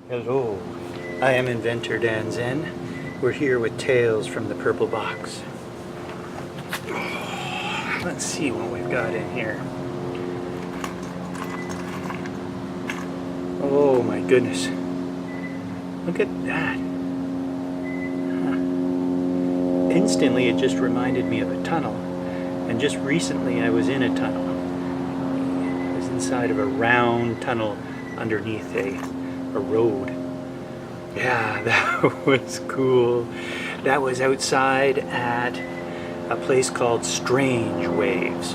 Hello, I am inventor Dan Zen. We're here with Tales from the Purple Box. Let's see what we've got in here. Oh my goodness. Look at that. Instantly it just reminded me of a tunnel. And just recently I was in a tunnel. I was inside of a round tunnel underneath a road. Yeah, that was cool. That was outside at a place called StrangeWaves.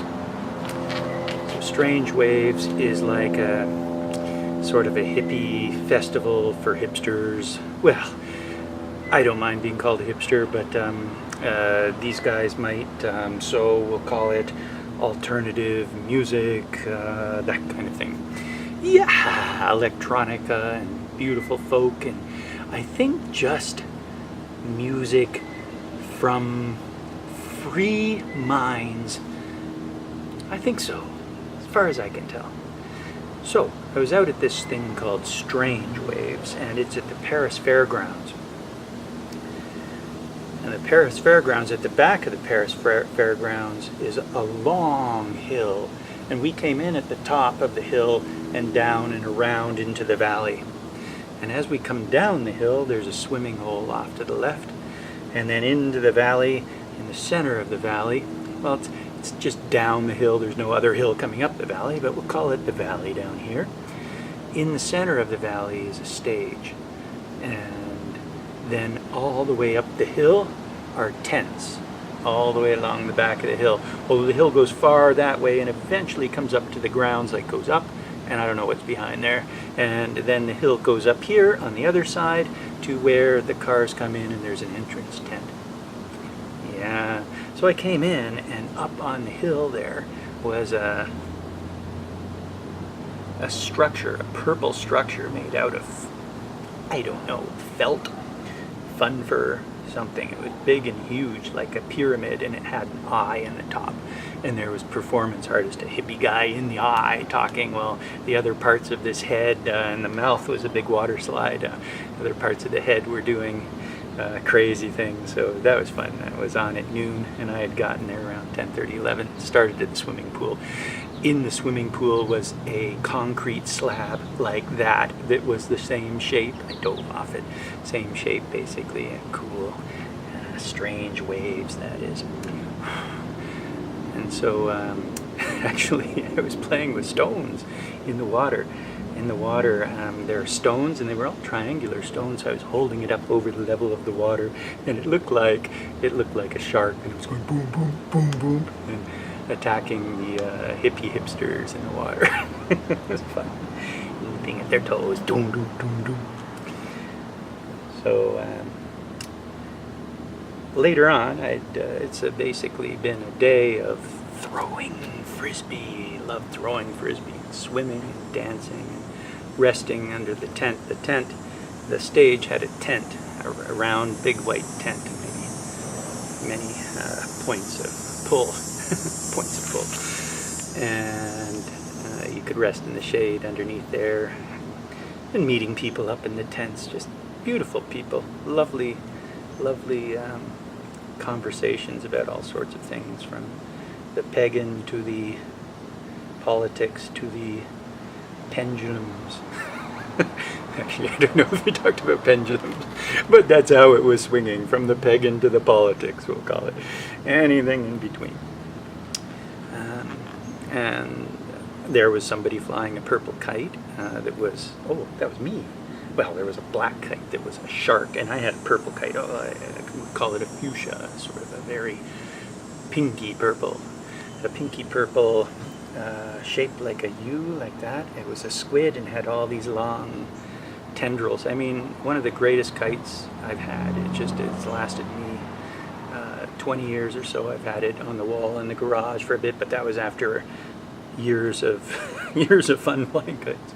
So StrangeWaves is like a sort of a hippie festival for hipsters. Well, I don't mind being called a hipster, but these guys might, so we'll call it alternative music, that kind of thing. Yeah, electronica and beautiful folk, and I think just music from free minds. I think so, as far as I can tell. So, I was out at this thing called StrangeWaves, and it's at the Paris Fairgrounds. And the Paris Fairgrounds, at the back of the Paris Fairgrounds, is a long hill. And we came in at the top of the hill and down and around into the valley. And as we come down the hill, there's a swimming hole off to the left. And then into the valley, in the center of the valley, well, it's just down the hill. There's no other hill coming up the valley, but we'll call it the valley down here. In the center of the valley is a stage. And then all the way up the hill are tents, all the way along the back of the hill. Well, the hill goes far that way and eventually comes up to the grounds, like goes up, and I don't know what's behind there. And then the hill goes up here on the other side to where the cars come in, and there's an entrance tent. Yeah, so I came in, and up on the hill there was a structure, a purple structure made out of, I don't know, felt, fun for something. It was big and huge, like a pyramid, and it had an eye in the top. And there was performance artist, a hippie guy in the eye talking, while the other parts of this head and the mouth was a big water slide. Other parts of the head were doing crazy things. So that was fun. I was on at noon, and I had gotten there around 10:30, 11. Started at the swimming pool. In the swimming pool was a concrete slab like that was the same shape. I dove off it. Same shape, basically. Cool. Strange waves, that is. And so, actually, I was playing with stones in the water. In the water, there are stones, and they were all triangular stones. So I was holding it up over the level of the water, and it looked like a shark, and it was going boom, boom, boom, boom, and attacking the hipsters in the water. It was fun. Leaping at their toes, doom, doom, doom, doom. So later on, it's basically been a day of throwing frisbee. Loved throwing frisbee, and swimming and dancing and resting under the tent. The stage had a tent, a round, big white tent, and many points of pull. Points of pull. And you could rest in the shade underneath there. And meeting people up in the tents, just beautiful people. Lovely conversations about all sorts of things, from the pagan to the politics to the pendulums. Actually, I don't know if we talked about pendulums, but that's how it was swinging, from the pagan to the politics, we'll call it. Anything in between. And there was somebody flying a purple kite that was me. Well, there was a black kite that was a shark, and I had a purple kite. I would call it a fuchsia, sort of a very pinky purple. A pinky purple, shaped like a U, like that. It was a squid and had all these long tendrils. I mean, one of the greatest kites I've had. It's lasted me 20 years or so. I've had it on the wall in the garage for a bit, but that was after years of fun flying kites.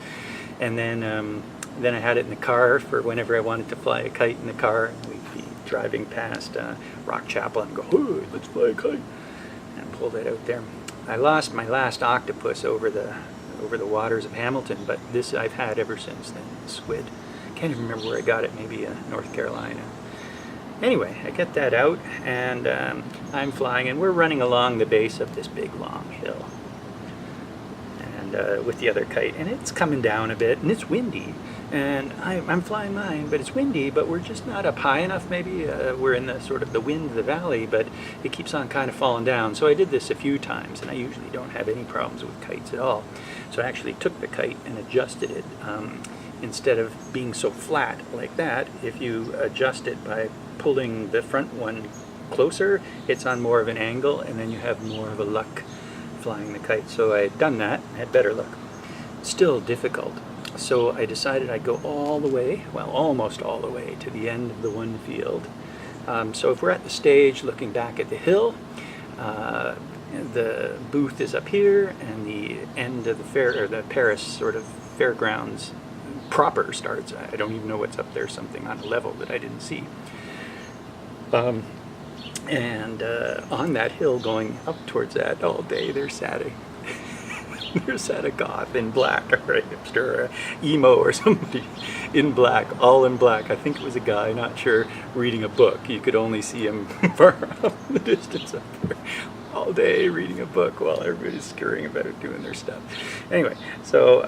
And then I had it in the car for whenever I wanted to fly a kite in the car. We'd be driving past Rock Chapel and go, "Hey, let's fly a kite," and pull that out there. I lost my last octopus over the waters of Hamilton, but this I've had ever since then. Squid. can't even remember where I got it, maybe North Carolina. Anyway, I get that out, and I'm flying, and we're running along the base of this big long hill, and with the other kite, and it's coming down a bit, and it's windy, and I'm flying mine, but it's windy, but we're just not up high enough. Maybe we're in the sort of the wind of the valley, but it keeps on kind of falling down. So I did this a few times, and I usually don't have any problems with kites at all. So I actually took the kite and adjusted it. Instead of being so flat like that, if you adjust it by pulling the front one closer, it's on more of an angle, and then you have more of a luck flying the kite. So I had done that, I had better luck. Still difficult. So I decided I'd go all the way, well, almost all the way to the end of the one field. So if we're at the stage looking back at the hill, the booth is up here, and the end of the fair, or the Paris sort of fairgrounds proper starts. I don't even know what's up there, something on a level that I didn't see. And on that hill going up towards that all day, there sat a goth in black, or a hipster, or a emo, or somebody in black, all in black. I think it was a guy, not sure, reading a book. You could only see him far off in the distance up there, all day reading a book while everybody's scurrying about doing their stuff. Anyway, so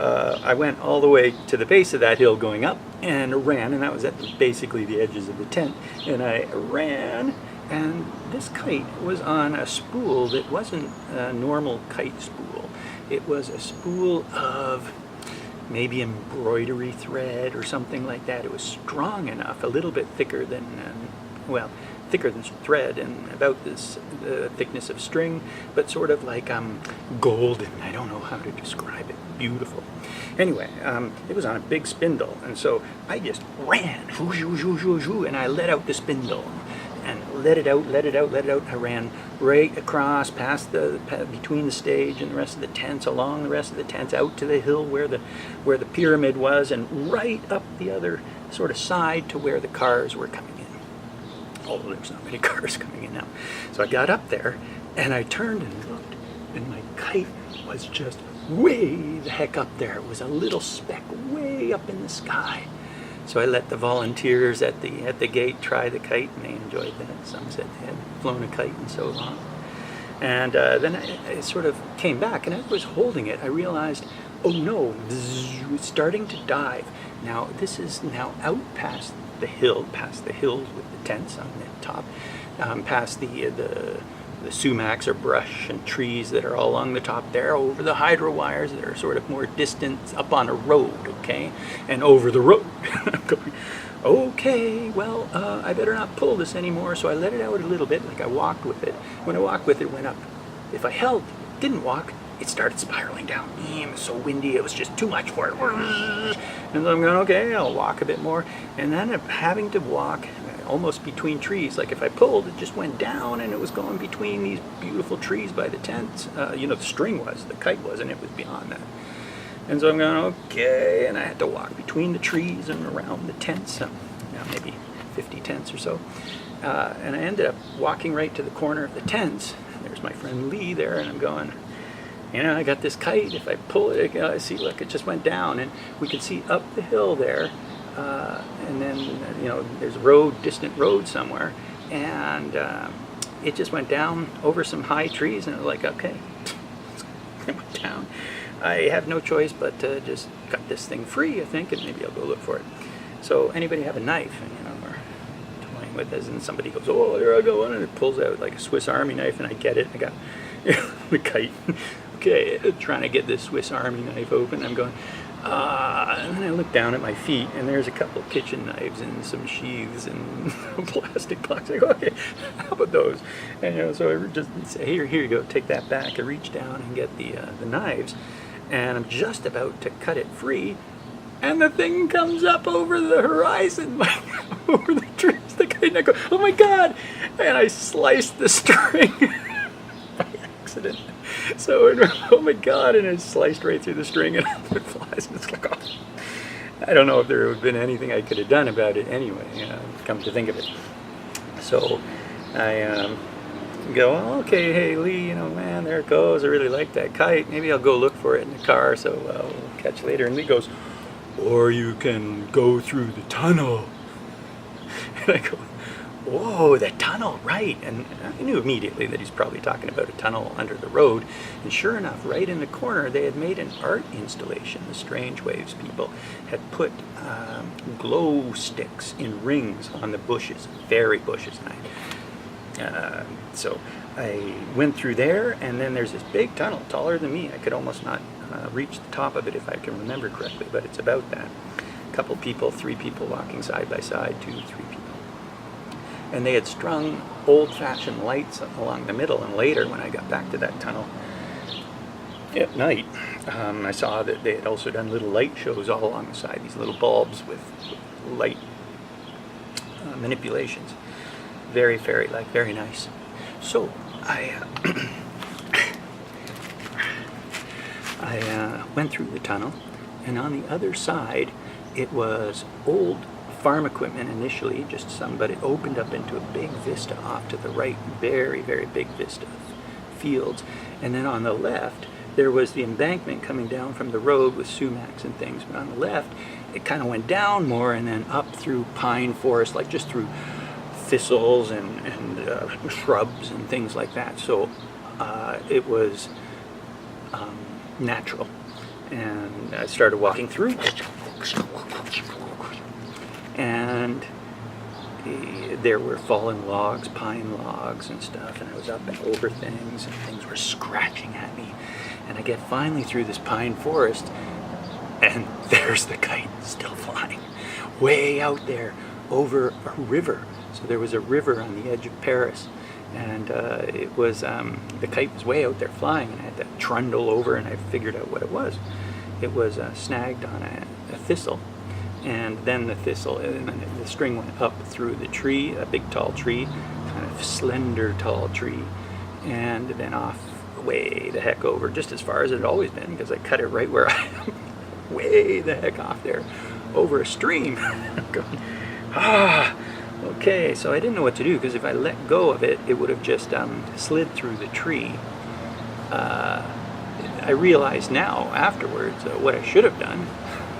I went all the way to the base of that hill going up, and ran, and that was at basically the edges of the tent, and I ran, and this kite was on a spool that wasn't a normal kite spool. It was a spool of maybe embroidery thread or something like that. It was strong enough, a little bit thicker than, well, thicker than thread, and about this thickness of string, but sort of like golden. I don't know how to describe it. Beautiful. Anyway, it was on a big spindle, and so I just ran, and I let out the spindle, and let it out. I ran right across, past between the stage and the rest of the tents, along the rest of the tents, out to the hill where the pyramid was, and right up the other sort of side to where the cars were coming in. Although there's not many cars coming in now. So I got up there, and I turned and looked, and my kite was just way the heck up there. It was a little speck way up in the sky. So I let the volunteers at the gate try the kite, and they enjoyed that. Some said they had flown a kite in so long. And then I sort of came back, and as I was holding it, I realized, oh no, it's starting to dive. Now this is now out past the hills with the tents on the top, past the sumacs or brush and trees that are all along the top there, over the hydro wires that are sort of more distant, up on a road, okay, and over the road. I'm going, okay, well, I better not pull this anymore, so I let it out a little bit, like I walked with it. When I walked with it, it went up. If I didn't walk, it started spiraling down. It was so windy, it was just too much for it. And so I'm going, okay, I'll walk a bit more. And then I'm having to walk almost between trees. Like if I pulled, it just went down, and it was going between these beautiful trees by the tents. The string was, the kite wasn't, it was beyond that. And so I'm going, okay, and I had to walk between the trees and around the tents, maybe 50 tents or so. And I ended up walking right to the corner of the tents. There's my friend Lee there, and I'm going, I got this kite. If I pull it, see, look, it just went down, and we could see up the hill there. And then, there's a distant road somewhere, and it just went down over some high trees, and it was like, okay, it went down. I have no choice but to just cut this thing free, I think, and maybe I'll go look for it. So anybody have a knife, and we're toying with this, and somebody goes, oh, there I go, and it pulls out like a Swiss Army knife, and I get it. I got the kite. Okay, trying to get this Swiss Army knife open. I'm going, and then I look down at my feet, and there's a couple of kitchen knives and some sheaths and a plastic box. I go, okay, how about those? And so I just say, here you go, take that back. I reach down and get the knives, and I'm just about to cut it free, and the thing comes up over the horizon, over the trees. The kite, and I go, oh my God! And I sliced the string by accident. So, oh my God, and it sliced right through the string, and it flies, and it's like, oh. I don't know if there would have been anything I could have done about it anyway, come to think of it. So I go, oh, okay, hey Lee, man, there it goes. I really like that kite. Maybe I'll go look for it in the car, so we'll catch you later. And Lee goes, or you can go through the tunnel. And I go, whoa, the tunnel, right. And I knew immediately that he's probably talking about a tunnel under the road. And sure enough, right in the corner, they had made an art installation. The StrangeWaves people had put glow sticks in rings on the bushes, very bushes. So I went through there, and then there's this big tunnel, taller than me. I could almost not reach the top of it if I can remember correctly, but it's about that. A couple people, 3 people walking side by side, 2, 3 people. And they had strung old-fashioned lights along the middle, and later when I got back to that tunnel at night, I saw that they had also done little light shows all along the side, these little bulbs with light manipulations. Very fairy-like, very nice. So I went through the tunnel, and on the other side it was old farm equipment initially, just some, but it opened up into a big vista off to the right, very, very big vista of fields. And then on the left, there was the embankment coming down from the road with sumacs and things, but on the left, it kind of went down more and then up through pine forest, like just through thistles and shrubs and things like that. So it was natural. And I started walking through, and there were fallen logs, pine logs and stuff, and I was up and over things, and things were scratching at me. And I get finally through this pine forest, and there's the kite still flying, way out there over a river. So there was a river on the edge of Paris, and it was the kite was way out there flying, and I had to trundle over, and I figured out what it was. It was snagged on a thistle. And then the thistle, and then the string went up through the tree, a big tall tree, kind of slender tall tree, and then off way the heck over, just as far as it had always been, because I cut it right where I am, way the heck off there, over a stream. I'm going, okay, so I didn't know what to do, because if I let go of it, it would have just slid through the tree. I realize now, afterwards, what I should have done,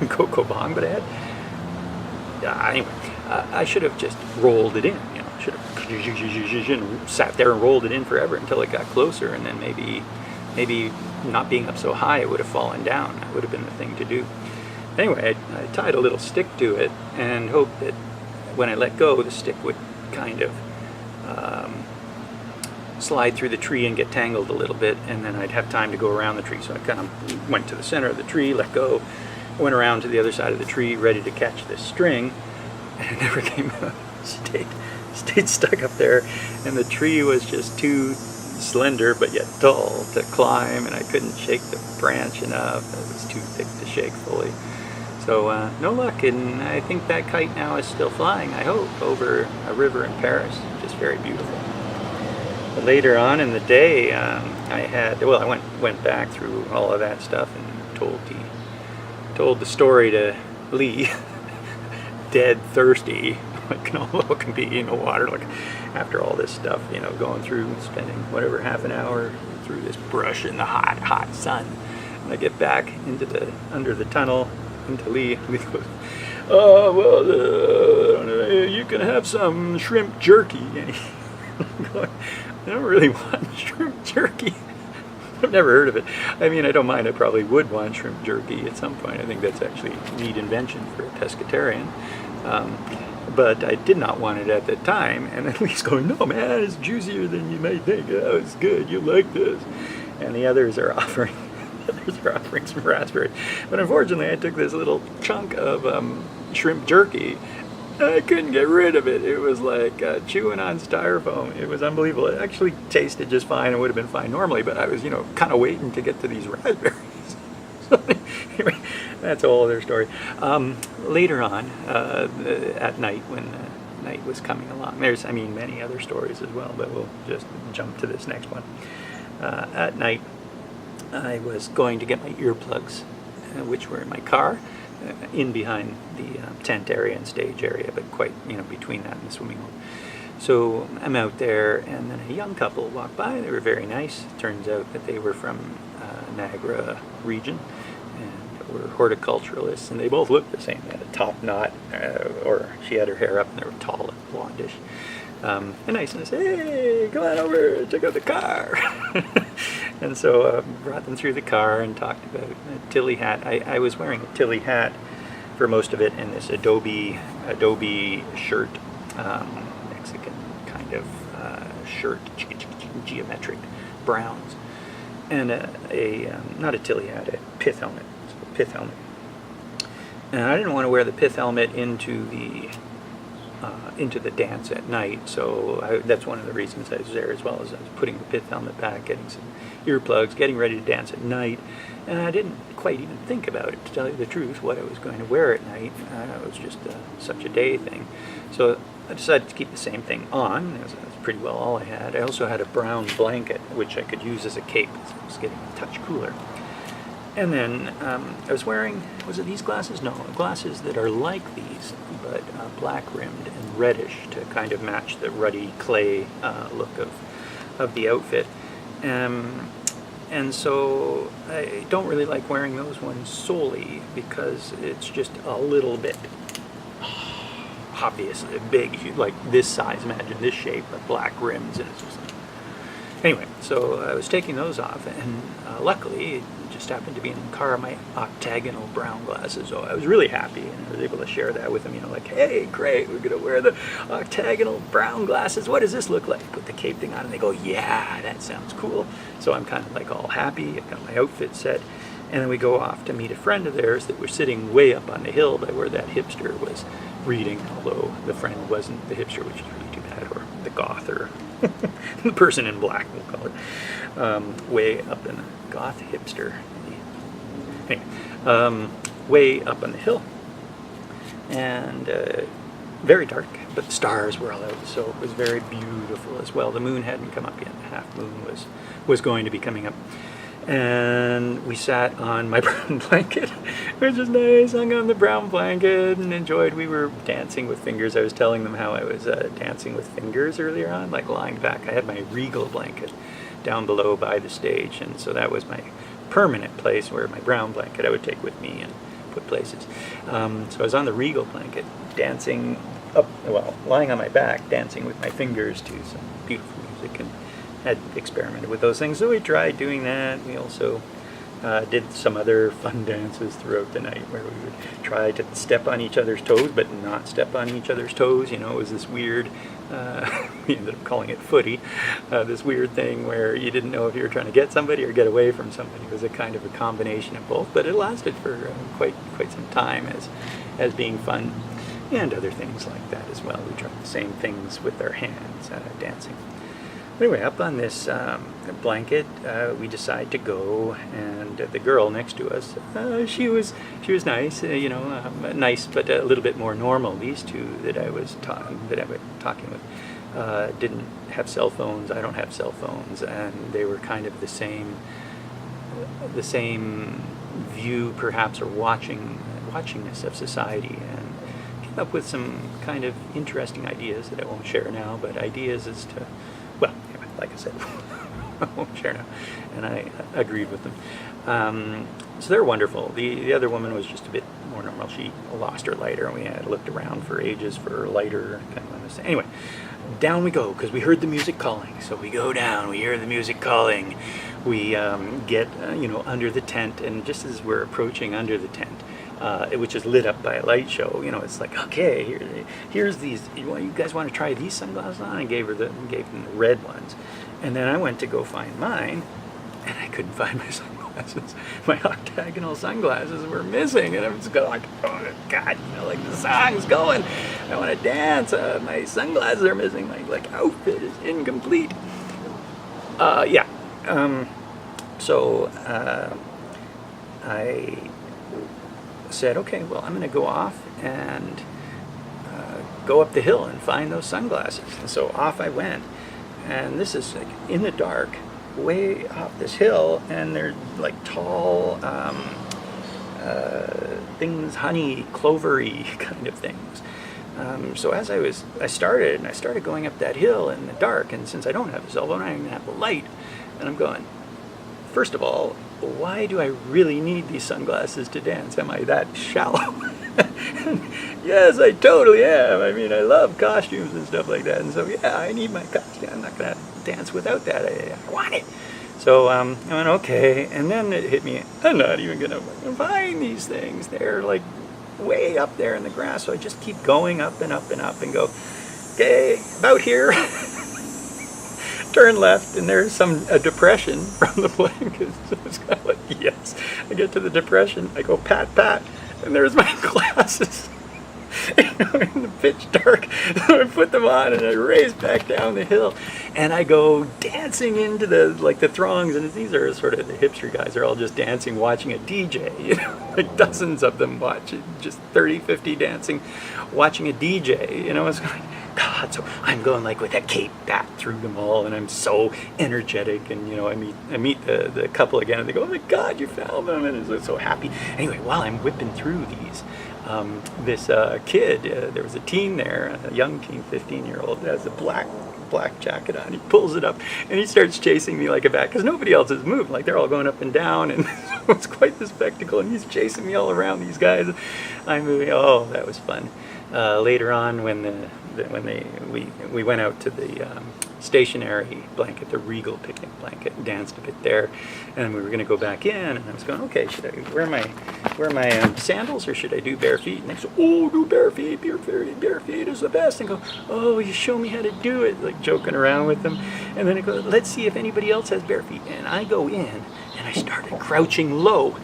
Coco Bong, but I had, anyway, I should have just rolled it in, you know, should have sat there and rolled it in forever until it got closer, and then maybe not being up so high, it would have fallen down. That would have been the thing to do. Anyway, I tied a little stick to it and hoped that when I let go, the stick would kind of slide through the tree and get tangled a little bit, and then I'd have time to go around the tree. So I kind of went to the center of the tree, let go, went around to the other side of the tree, ready to catch this string, and it never came out. Stayed stuck up there, and the tree was just too slender but yet tall to climb, and I couldn't shake the branch enough. It was too thick to shake fully. So no luck, and I think that kite now is still flying, I hope, over a river in Paris. Just very beautiful. But later on in the day, I went back through all of that stuff and told the story to Lee, dead thirsty, like all it can be, you know, water, like after all this stuff, you know, going through and spending whatever half an hour through this brush in the hot sun. And I get back under the tunnel into Lee. Lee goes, "Oh well, you can have some shrimp jerky." And I'm going, I don't really want shrimp jerky. I've never heard of it. I mean, I don't mind. I probably would want shrimp jerky at some point. I think that's actually a neat invention for a pescatarian. But I did not want it at the time. And then Lee's going, "No, man, it's juicier than you might think. Oh, it's good. You'll like this." And the others are offering some raspberry. But unfortunately, I took this little chunk of shrimp jerky. I couldn't get rid of it. It was like chewing on styrofoam. It was unbelievable. It actually tasted just fine. It would have been fine normally, but I was, you know, kind of waiting to get to these raspberries. So anyway, that's a whole other story. Later on, at night, when the night was coming along, there's, I mean, many other stories as well, but we'll just jump to this next one. At night, I was going to get my earplugs, which were in my car, in behind the tent area and stage area, but quite, you know, between that and the swimming hole. So I'm out there, and then a young couple walked by. They were very nice. It turns out that they were from Niagara region, and were horticulturalists, and they both looked the same. They had a top knot, or she had her hair up, and they were tall and blondish. And nice, and I said, "Hey, come on over, check out the car." And so brought them through the car and talked about a Tilly hat. I was wearing a Tilly hat for most of it, and this Adobe shirt, Mexican kind of shirt, geometric browns, and not a Tilly hat, a pith helmet. So a pith helmet. And I didn't want to wear the pith helmet into the dance at night, so that's one of the reasons I was there, as well as I was putting the pith helmet back, getting some earplugs, getting ready to dance at night, and I didn't quite even think about it, to tell you the truth, what I was going to wear at night. It was just such a day thing. So I decided to keep the same thing on. That's pretty well all I had. I also had a brown blanket, which I could use as a cape, because it was getting a touch cooler. And then I was wearing, was it these glasses? No, glasses that are like these, but black rimmed and reddish to kind of match the ruddy clay look of the outfit. And so I don't really like wearing those ones solely because it's just a little bit obviously big, like this size, imagine this shape, but black rims, and it's just like... Anyway, so I was taking those off, and luckily it just happened to be in the car my octagonal brown glasses. So I was really happy, and I was able to share that with them, you know, like, "Hey, great, we're gonna wear the octagonal brown glasses. What does this look like?" Put the cape thing on, and they go, "Yeah, that sounds cool." So I'm kind of like all happy. I got my outfit set, and then we go off to meet a friend of theirs that was sitting way up on the hill by where that hipster was reading, although the friend wasn't the hipster, which is really too bad, or the goth, or the person in black, we'll call it, way up in the goth hipster. Anyway, way up on the hill, and very dark, but the stars were all out, so it was very beautiful as well. The moon hadn't come up yet. The half moon was going to be coming up. And we sat on my brown blanket, which was nice, hung on the brown blanket and enjoyed. We were dancing with fingers. I was telling them how I was dancing with fingers earlier on, like lying back. I had my regal blanket down below by the stage, and so that was my permanent place where my brown blanket I would take with me and put places. So I was on the regal blanket, dancing up, well, lying on my back, dancing with my fingers to some beautiful music, and had experimented with those things. So we tried doing that. We also did some other fun dances throughout the night where we would try to step on each other's toes but not step on each other's toes. You know, it was this weird, we ended up calling it footy, this weird thing where you didn't know if you were trying to get somebody or get away from somebody. It was a kind of a combination of both, but it lasted for quite some time as being fun, and other things like that as well. We tried the same things with our hands, dancing. Anyway, up on this blanket, we decided to go, and the girl next to us, she was nice, you know, nice, but a little bit more normal. These two that I was talking with didn't have cell phones. I don't have cell phones, and they were kind of the same view, perhaps, or watchingness of society, and came up with some kind of interesting ideas that I won't share now, but ideas as to, well, like I said, I won't share now, and I agreed with them. So they're wonderful. The other woman was just a bit more normal. She lost her lighter, and we had looked around for ages for a lighter. Kind of anyway, down we go, because we heard the music calling. So we go down, we hear the music calling. We get, under the tent, and just as we're approaching under the tent, which is lit up by a light show, you know, it's like, okay, here's these. You guys want to try these sunglasses on? And gave them the red ones, and then I went to go find mine, and I couldn't find my sunglasses. My octagonal sunglasses were missing, and I'm just going like, oh God, like the song's going, I want to dance. My sunglasses are missing. My outfit is incomplete. So I said, okay, well, I'm going to go off and go up the hill and find those sunglasses. And so off I went, and this is like in the dark, way off this hill, and they're like tall things, honey, clovery kind of things. So as I started going up that hill in the dark, and since I don't have a cell phone, I don't even have a light, and I'm going, first of all, why do I really need these sunglasses to dance? Am I that shallow? Yes, I totally am. I mean, I love costumes and stuff like that. And so, yeah, I need my costume. I'm not going to dance without that. I want it. So I went, okay. And then it hit me, I'm not even going to find these things. They're like way up there in the grass. So I just keep going up and up and up and go, okay, about here. Turn left, and there's a depression from the blanket. So it's kind of like, yes. I get to the depression. I go, pat, pat. And there's my glasses. In the pitch dark. So I put them on and I race back down the hill and I go dancing into the throngs, and these are sort of the hipster guys are all just dancing, watching a DJ, like dozens of them watching, just 30, 50 dancing, watching a DJ, it's like, God, so I'm going like with a cape back through them all, and I'm so energetic, and I meet the couple again, and they go, oh my God, you found them, and I'm so happy. Anyway, while I'm whipping through these, this kid, there was a teen there, a young teen, 15-year-old, has a black jacket on. He pulls it up and he starts chasing me like a bat because nobody else is moving. Like they're all going up and down, and it's quite the spectacle. And he's chasing me all around. These guys, I'm moving. Oh, that was fun. Later on, when we went out to the stationary blanket, the Regal picnic blanket, and danced a bit there, and we were going to go back in, and I was going, okay, should I wear my sandals, or should I do bare feet? And they said, oh, do bare feet is the best. And go, oh, you show me how to do it, like joking around with them. And then I go, let's see if anybody else has bare feet. And I go in, and I started crouching low,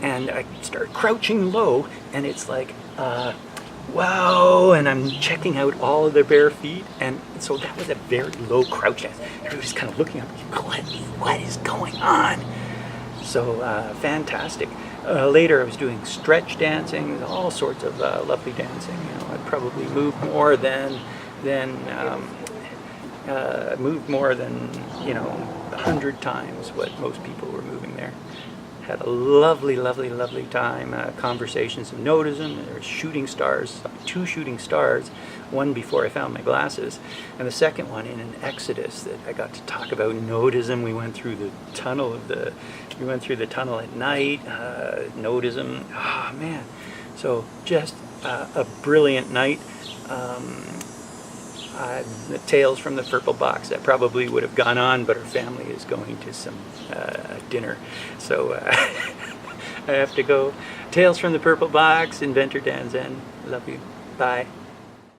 and it's like, wow, and I'm checking out all of their bare feet, and so that was a very low crouch. Everybody's kind of looking up, what is going on? So fantastic. Later I was doing stretch dancing, all sorts of lovely dancing. I'd probably moved more than 100 times what most people were moving there. Had a lovely, lovely, lovely time. Conversations of nodism. There were shooting stars, 2 shooting stars. One before I found my glasses, and the second one in an exodus that I got to talk about nodism. We went through the tunnel at night. Nodism. Oh man! So just a brilliant night. The Tales from the Purple Box, that probably would have gone on, but her family is going to some dinner, so I have to go. Tales from the Purple Box, inventor Dan Zen. Love you. Bye.